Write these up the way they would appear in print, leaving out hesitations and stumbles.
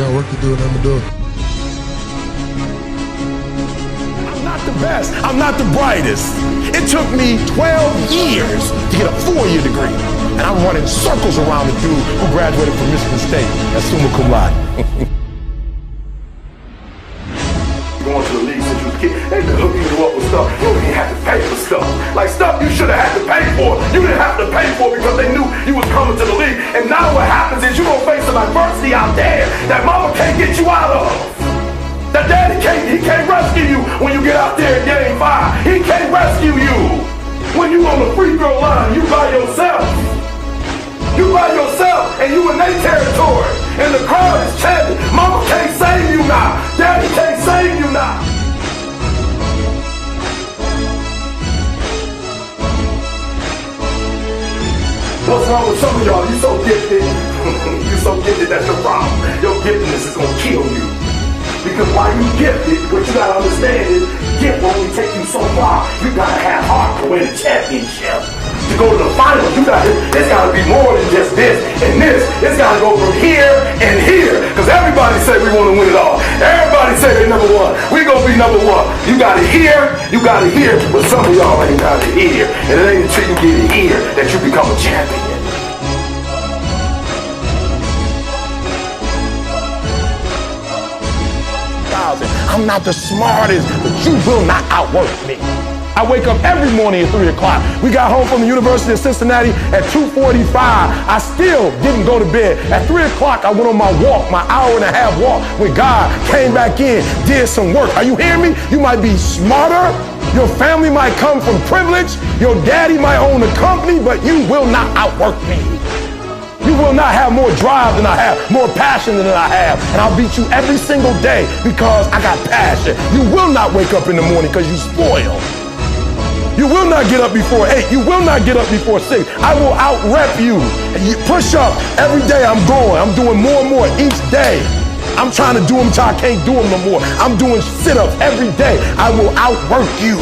got work to do and I'm gonna do it. I'm not the best. I'm not the brightest. It took me 12 years to get a 4-year degree. And I'm running circles around the dude who graduated from Michigan State as summa cum laude. Going to the league since you was a kid, they been hooking you up with stuff. You didn't have to pay for stuff. Like stuff you should have had to pay for. You didn't have to pay for because they knew you was coming to the league. And now what happens is you gonna face some adversity out there that mama can't get you out of. That daddy can't rescue you when you get out there in game 5. He can't rescue you. When you on the free throw line, you by yourself. You by yourself and you in their territory. And the crowd is chanting, mama can't save you now. Daddy can't save you now. What's wrong with some of y'all? You so gifted. You so gifted, that's your problem. Your giftedness is gonna kill you. Because while you gifted, what you gotta understand is, gift will only take you so far. You gotta have heart to win a championship. To go to the finals, it's gotta be more than just this and this. It's gotta go from here and here. Because everybody say we wanna win it all. Everybody say they number one. We gonna be number one. You gotta hear, but some of y'all ain't gotta hear. And it ain't until you get it here that you become a champion. I'm not the smartest, but you will not outwork me. I wake up every morning at 3 o'clock. We got home from the University of Cincinnati at 2:45. I still didn't go to bed. At 3 o'clock, I went on my walk, my hour-and-a-half walk with God, came back in, did some work. Are you hearing me? You might be smarter. Your family might come from privilege. Your daddy might own a company, but you will not outwork me. You will not have more drive than I have, more passion than I have. And I'll beat you every single day because I got passion. You will not wake up in the morning because you spoiled. You will not get up before 8. You will not get up before 6. I will out-rep you. You push up. Every day I'm going. I'm doing more and more each day. I'm trying to do them until I can't do them no more. I'm doing sit-ups every day. I will outwork you.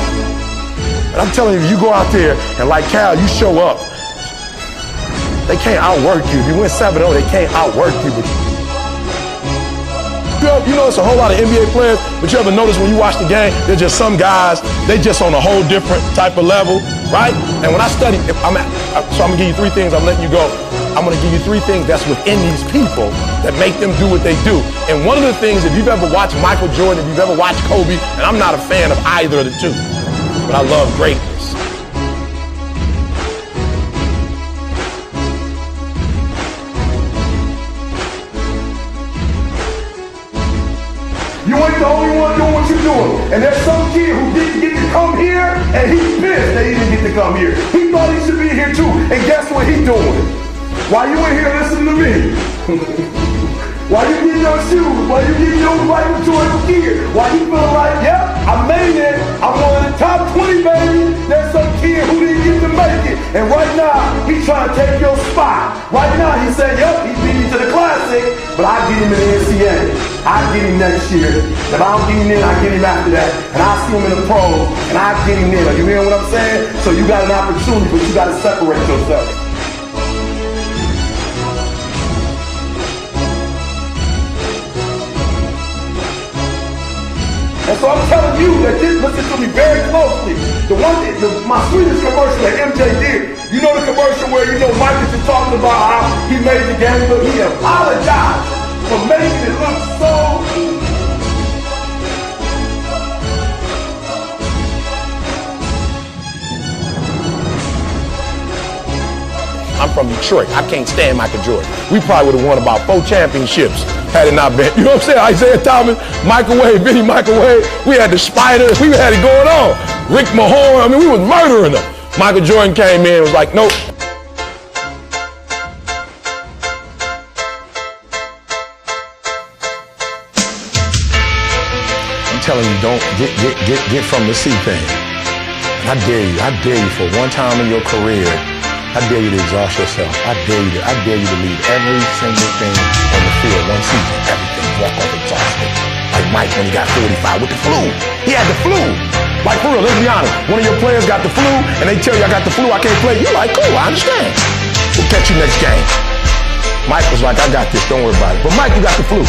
And I'm telling you, you go out there and like Cal, you show up. They can't outwork you. If you win 7-0, they can't outwork you. You know, it's a whole lot of NBA players, but you ever notice when you watch the game, they're just some guys, they just on a whole different type of level, right? And when I study, so I'm gonna give you 3 things, I'm letting you go. I'm gonna give you 3 things that's within these people that make them do what they do. And one of the things, if you've ever watched Michael Jordan, if you've ever watched Kobe, and I'm not a fan of either of the two, but I love greatness. You ain't the only one doing what you're doing. And there's some kid who didn't get to come here, and he's pissed that he didn't get to come here. He thought he should be here too, and guess what he's doing? Why you in here listening to me? Why you getting your shoes? Why you getting your Michael Jordan gear? Why you feeling like, yep, I made it. I'm one of the top 20, baby. There's some kid who didn't get to make it. And right now, he's trying to take your spot. Right now, he said, yep, he beat me to the Classic, but I get him in the NCAA. I get him next year. If I don't get him in, I get him after that. And I see him in the pros, and I get him in. Are you hearing what I'm saying? So you got an opportunity, but you got to separate yourself. And so I'm telling you that this, listen to me very closely. My sweetest commercial that MJ did, you know the commercial where, you know, Mike is just talking about how he made the game look, he apologized for making it look so easy. I'm from Detroit. I can't stand Michael Jordan. We probably would have won about 4 championships had it not been. You know what I'm saying? Isaiah Thomas, Microwave, Vinny Microwave. We had the Spiders. We had it going on. Rick Mahorn. I mean, we was murdering them. Michael Jordan came in and was like, nope. I'm telling you, don't get from the C thing. I dare you for one time in your career, I dare you to exhaust yourself. I dare you to leave every single thing on the field one season. Everything, walk off exhausted. Like Mike when he got 45 with the flu. He had the flu. Like for real, let's be honest. One of your players got the flu and they tell you I got the flu, I can't play. You like, cool, I understand. We'll catch you next game. Mike was like, I got this, don't worry about it. But Mike, you got the flu.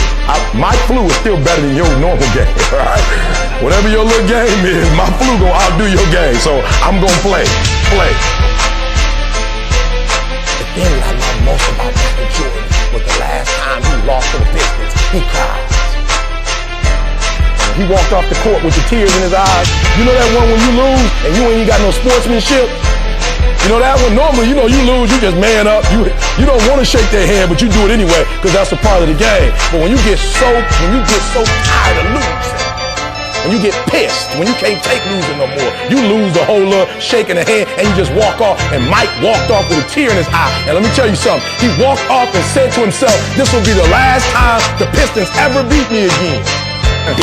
my flu is still better than your normal game, all right? Whatever your little game is, my flu gonna outdo your game, so I'm gonna play. The thing that I love most about Michael Jordan was the last time he lost to the Pistons, he cried. He walked off the court with the tears in his eyes. You know that one when you lose and you ain't got no sportsmanship? You know that one? Normally, you lose, you just man up. You don't want to shake their hand, but you do it anyway because that's a part of the game. But when you get so tired of losing, when you get pissed, when you can't take losing no more, you lose the whole shaking the hand and you just walk off. And Mike walked off with a tear in his eye. And let me tell you something. He walked off and said to himself, this will be the last time the Pistons ever beat me again. I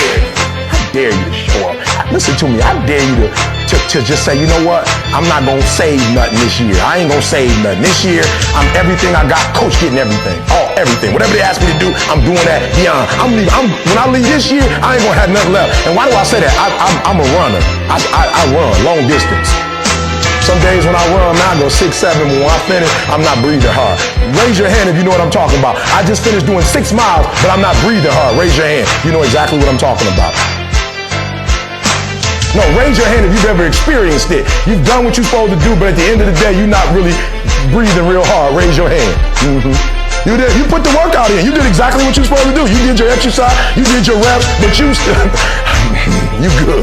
dare you to show up. Listen to me, I dare you to just say, you know what? I'm not gonna save nothing this year. I ain't gonna save nothing. This year, I'm everything I got. Coach getting everything. Everything. Whatever they ask me to do, I'm doing that beyond. When I leave this year, I ain't gonna have nothing left. And why do I say that? I'm a runner. I run long distance. Some days when I run, man, I go 6, 7. But when I finish, I'm not breathing hard. Raise your hand if you know what I'm talking about. I just finished doing 6 miles, but I'm not breathing hard. Raise your hand. You know exactly what I'm talking about. No, raise your hand if you've ever experienced it. You've done what you're supposed to do, but at the end of the day, you're not really breathing real hard. Raise your hand. You put the workout in. You did exactly what you're supposed to do. You did your exercise, you did your reps, but you still, you good.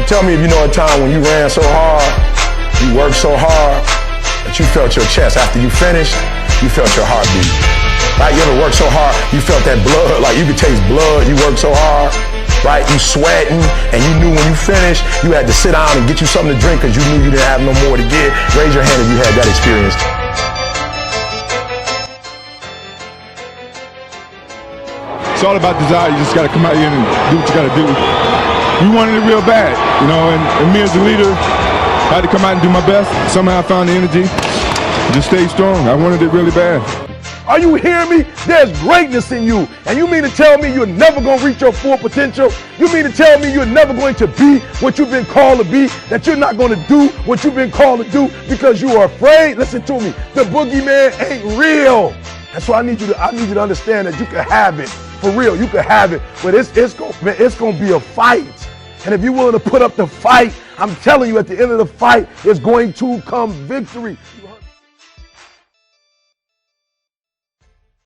Tell me if you know a time when you ran so hard, you worked so hard, that you felt your chest. After you finished, you felt your heartbeat. Right? You ever worked so hard, you felt that blood, like you could taste blood, you worked so hard. Right, you sweating, and you knew when you finished, you had to sit down and get you something to drink because you knew you didn't have no more to give. Raise your hand if you had that experience. It's all about desire. You just got to come out here and do what you got to do. We wanted it real bad, and me as a leader, I had to come out and do my best. Somehow I found the energy, just stay strong. I wanted it really bad. Are you hearing me? There's greatness in you. And you mean to tell me you're never going to reach your full potential? You mean to tell me you're never going to be what you've been called to be? That you're not going to do what you've been called to do because you are afraid? Listen to me. The boogeyman ain't real. That's why I need you to understand that you can have it. For real, you can have it. But it's going to be a fight. And if you're willing to put up the fight, I'm telling you, at the end of the fight, it's going to come victory.